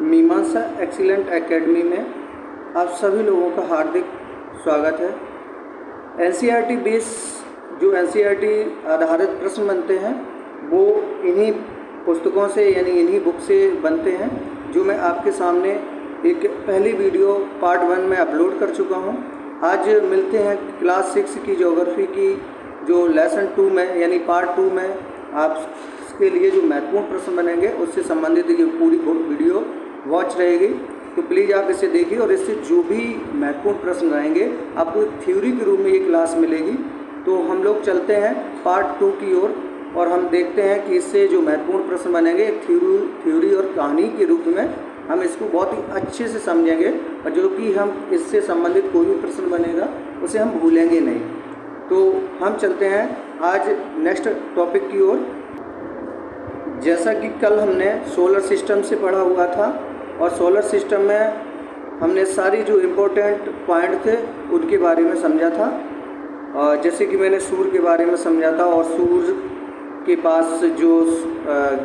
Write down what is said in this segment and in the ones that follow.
मीमांसा excellent academy में आप सभी लोगों का हार्दिक स्वागत है। एनसीईआरटी बेस जो एनसीईआरटी आधारित प्रश्न बनते हैं वो इन्हीं पुस्तकों से यानी इन्हीं बुक से बनते हैं, जो मैं आपके सामने एक पहली वीडियो पार्ट 1 में अपलोड कर चुका हूं। आज मिलते हैं क्लास 6 की ज्योग्राफी की जो लेसन 2 में यानी पार्ट 2 में आपके लिए जो महत्वपूर्ण प्रश्न बनेंगे उससे संबंधित ये पूरी वीडियो वॉच रहेगी। तो प्लीज़ आप इसे देखिए और इससे जो भी महत्वपूर्ण प्रश्न रहेंगे आपको एक थ्योरी के रूप में ये क्लास मिलेगी। तो हम लोग चलते हैं पार्ट 2 की ओर और हम देखते हैं कि इससे जो महत्वपूर्ण प्रश्न बनेंगे एक थ्योरी और कहानी के रूप में हम इसको बहुत ही अच्छे से समझेंगे, और जो कि हम इससे संबंधित कोई भी प्रश्न बनेगा उसे हम भूलेंगे नहीं। तो हम चलते हैं आज नेक्स्ट टॉपिक की ओर। जैसा कि कल हमने सोलर सिस्टम से पढ़ा हुआ था और सोलर सिस्टम में हमने सारी जो इम्पोर्टेंट पॉइंट थे उनके बारे में समझा था, और जैसे कि मैंने सूर्य के बारे में समझा था और सूर्य के पास जो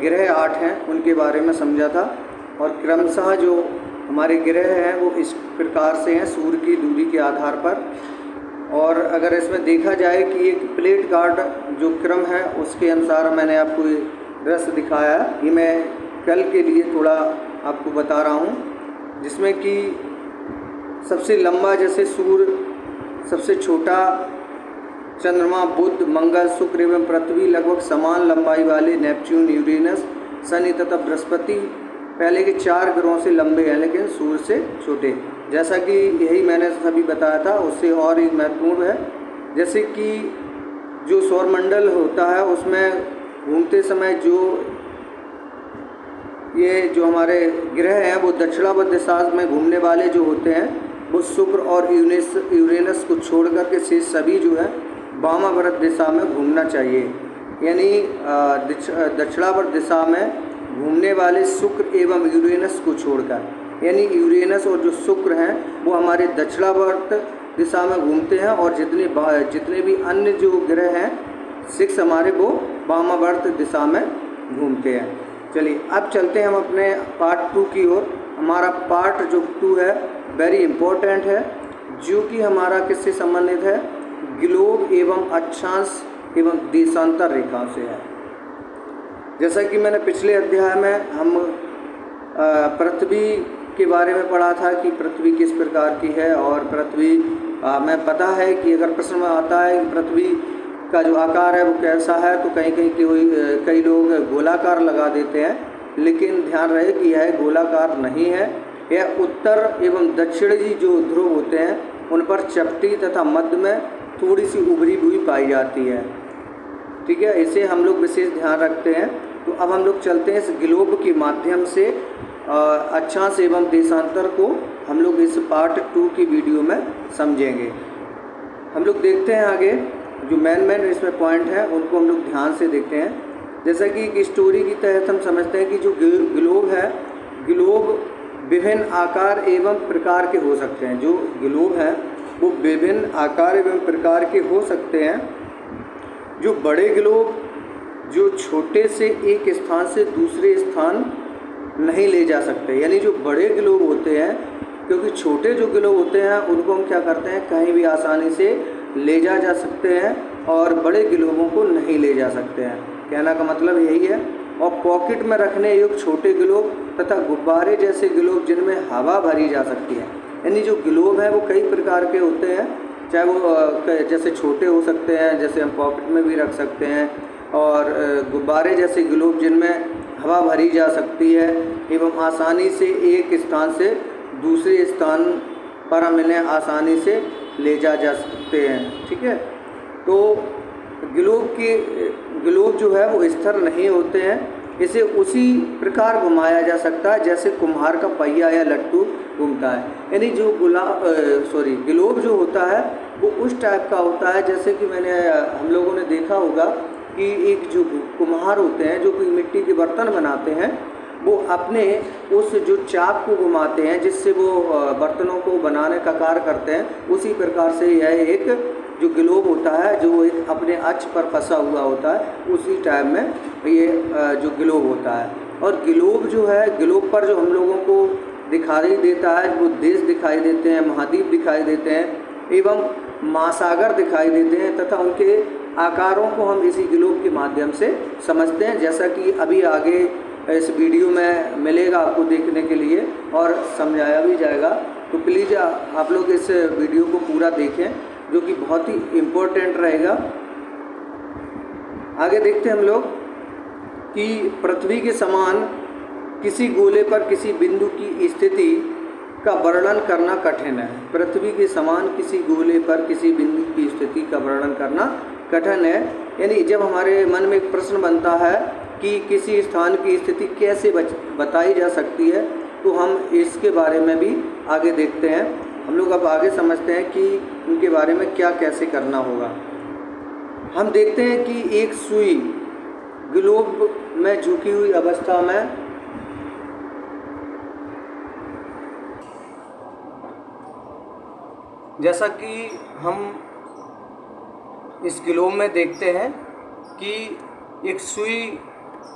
ग्रह 8 हैं उनके बारे में समझा था, और क्रमशः जो हमारे ग्रह हैं वो इस प्रकार से हैं सूर्य की दूरी के आधार पर। और अगर इसमें देखा जाए कि एक प्लेट गार्ड जो क्रम है उसके अनुसार मैंने आपको दृश्य दिखाया, ये मैं कल के लिए थोड़ा आपको बता रहा हूँ, जिसमें कि सबसे लंबा जैसे सूर्य, सबसे छोटा चंद्रमा, बुध, मंगल, शुक्र एवं पृथ्वी, लगभग समान लंबाई वाले नेपच्यून, यूरेनस, शनि तथा बृहस्पति पहले के 4 ग्रहों से लंबे हैं लेकिन सूर्य से छोटे। जैसा कि यही मैंने सभी बताया था, उससे और एक महत्वपूर्ण है, जैसे कि जो सौरमंडल होता है उसमें घूमते समय ये जो हमारे ग्रह हैं वो दक्षिणावर्त दिशा में घूमने वाले जो होते हैं वो शुक्र और यूरेनस को छोड़ कर के शेष सभी जो है वामावर्त दिशा में घूमना चाहिए। यानी दक्षिणावर्त दिशा में घूमने वाले शुक्र एवं यूरेनस को छोड़कर, यानी यूरेनस और जो शुक्र हैं वो हमारे दक्षिणावर्त दिशा में घूमते हैं, और जितने भी अन्य जो ग्रह हैं 6 हमारे वो वामावर्त दिशा में घूमते हैं। चलिए अब चलते हैं हम अपने पार्ट 2 की ओर। हमारा पार्ट जो 2 है वेरी इम्पोर्टेंट है, जो कि हमारा किससे संबंधित है, ग्लोब एवं अक्षांश एवं देशांतर रेखा से है। जैसा कि मैंने पिछले अध्याय में हम पृथ्वी के बारे में पढ़ा था कि पृथ्वी किस प्रकार की है, और पृथ्वी में पता है कि अगर प्रश्न में आता है कि पृथ्वी का जो आकार है वो कैसा है, तो कई लोग गोलाकार लगा देते हैं, लेकिन ध्यान रहे कि यह गोलाकार नहीं है। यह उत्तर एवं दक्षिणी जो ध्रुव होते हैं उन पर चपटी तथा मध्य में थोड़ी सी उभरी हुई पाई जाती है। ठीक है, इसे हम लोग विशेष ध्यान रखते हैं। तो अब हम लोग चलते हैं इस ग्लोब के माध्यम से अक्षांश एवं देशांतर को हम लोग इस पार्ट 2 की वीडियो में समझेंगे। हम लोग देखते हैं आगे जो मेन इसमें पॉइंट है उनको हम लोग ध्यान से देखते हैं। जैसा कि एक स्टोरी की तहत हम समझते हैं कि जो ग्लोब है, ग्लोब विभिन्न आकार एवं प्रकार के हो सकते हैं। जो ग्लोब है वो विभिन्न आकार एवं प्रकार के हो सकते हैं। जो बड़े ग्लोब जो छोटे से एक स्थान से दूसरे स्थान नहीं ले जा सकते, यानी जो बड़े ग्लोब होते हैं, क्योंकि छोटे जो ग्लोब होते हैं उनको हम क्या करते हैं कहीं भी आसानी से ले जा सकते हैं, और बड़े ग्लोबों को नहीं ले जा सकते हैं। कहना का मतलब यही है। और पॉकेट में रखने योग्य छोटे ग्लोब तथा गुब्बारे जैसे ग्लोब जिनमें हवा भरी जा सकती है, यानी जो ग्लोब है वो कई प्रकार के होते हैं, चाहे वो जैसे छोटे हो सकते हैं जैसे हम पॉकेट में भी रख सकते हैं, और गुब्बारे जैसे ग्लोब जिनमें हवा भरी जा सकती है एवं आसानी से एक स्थान से दूसरे स्थान पर हम इन्हें आसानी से ले जा सकते हैं। ठीक है, तो ग्लोब जो है वो स्थिर नहीं होते हैं, इसे उसी प्रकार घुमाया जा सकता है जैसे कुम्हार का पहिया या लट्टू घूमता है। यानी जो ग्लोब जो होता है वो उस टाइप का होता है, जैसे कि हम लोगों ने देखा होगा कि एक जो कुम्हार होते हैं जो कोई मिट्टी के बर्तन बनाते हैं वो अपने उस जो चाक को घुमाते हैं जिससे वो बर्तनों को बनाने का कार्य करते हैं, उसी प्रकार से यह एक जो ग्लोब होता है जो एक अपने अक्ष पर फंसा हुआ होता है, उसी टाइप में ये जो ग्लोब होता है। और ग्लोब जो है, ग्लोब पर जो हम लोगों को दिखाई देता है, वो देश दिखाई देते हैं, महाद्वीप दिखाई देते हैं एवं महासागर दिखाई देते हैं तथा उनके आकारों को हम इसी ग्लोब के माध्यम से समझते हैं, जैसा कि अभी आगे इस वीडियो में मिलेगा आपको देखने के लिए और समझाया भी जाएगा। तो प्लीज़ आप लोग इस वीडियो को पूरा देखें, जो कि बहुत ही इम्पोर्टेंट रहेगा। आगे देखते हैं हम लोग कि पृथ्वी के समान किसी गोले पर किसी बिंदु की स्थिति का वर्णन करना कठिन है। पृथ्वी के समान किसी गोले पर किसी बिंदु की स्थिति का वर्णन करना कठिन है। यानी जब हमारे मन में एक प्रश्न बनता है कि किसी स्थान की स्थिति कैसे बताई जा सकती है, तो हम इसके बारे में भी आगे देखते हैं। हम लोग अब आगे समझते हैं कि उनके बारे में क्या कैसे करना होगा। हम देखते हैं कि एक सुई ग्लोब में झुकी हुई अवस्था में जैसा कि हम इस ग्लोब में देखते हैं कि एक सुई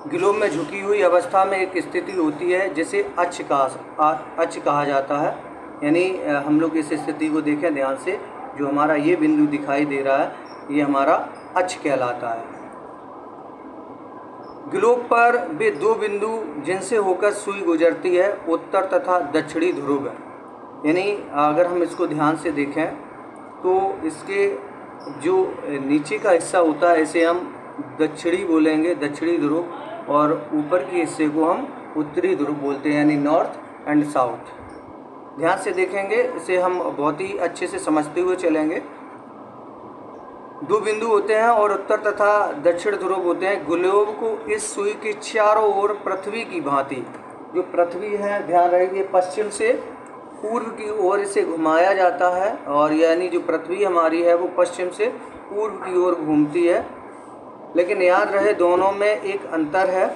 ग्लोब में झुकी हुई अवस्था में एक स्थिति होती है जिसे अक्ष कहा जाता है। यानी हम लोग इस स्थिति को देखें ध्यान से, जो हमारा ये बिंदु दिखाई दे रहा है ये हमारा अक्ष कहलाता है। ग्लोब पर वे दो बिंदु जिनसे होकर सुई गुजरती है उत्तर तथा दक्षिणी ध्रुव है। यानी अगर हम इसको ध्यान से देखें तो इसके जो नीचे का हिस्सा होता है इसे हम दक्षिणी बोलेंगे, दक्षिणी ध्रुव, और ऊपर के हिस्से को हम उत्तरी ध्रुव बोलते हैं, यानी नॉर्थ एंड साउथ। ध्यान से देखेंगे, इसे हम बहुत ही अच्छे से समझते हुए चलेंगे। दो बिंदु होते हैं और उत्तर तथा दक्षिण ध्रुव होते हैं। ग्लोब को इस सुई के चारों ओर पृथ्वी की भांति, जो पृथ्वी है ध्यान रखिए, पश्चिम से पूर्व की ओर इसे घुमाया जाता है, और यानी जो पृथ्वी हमारी है वो पश्चिम से पूर्व की ओर घूमती है। लेकिन याद रहे दोनों में एक अंतर है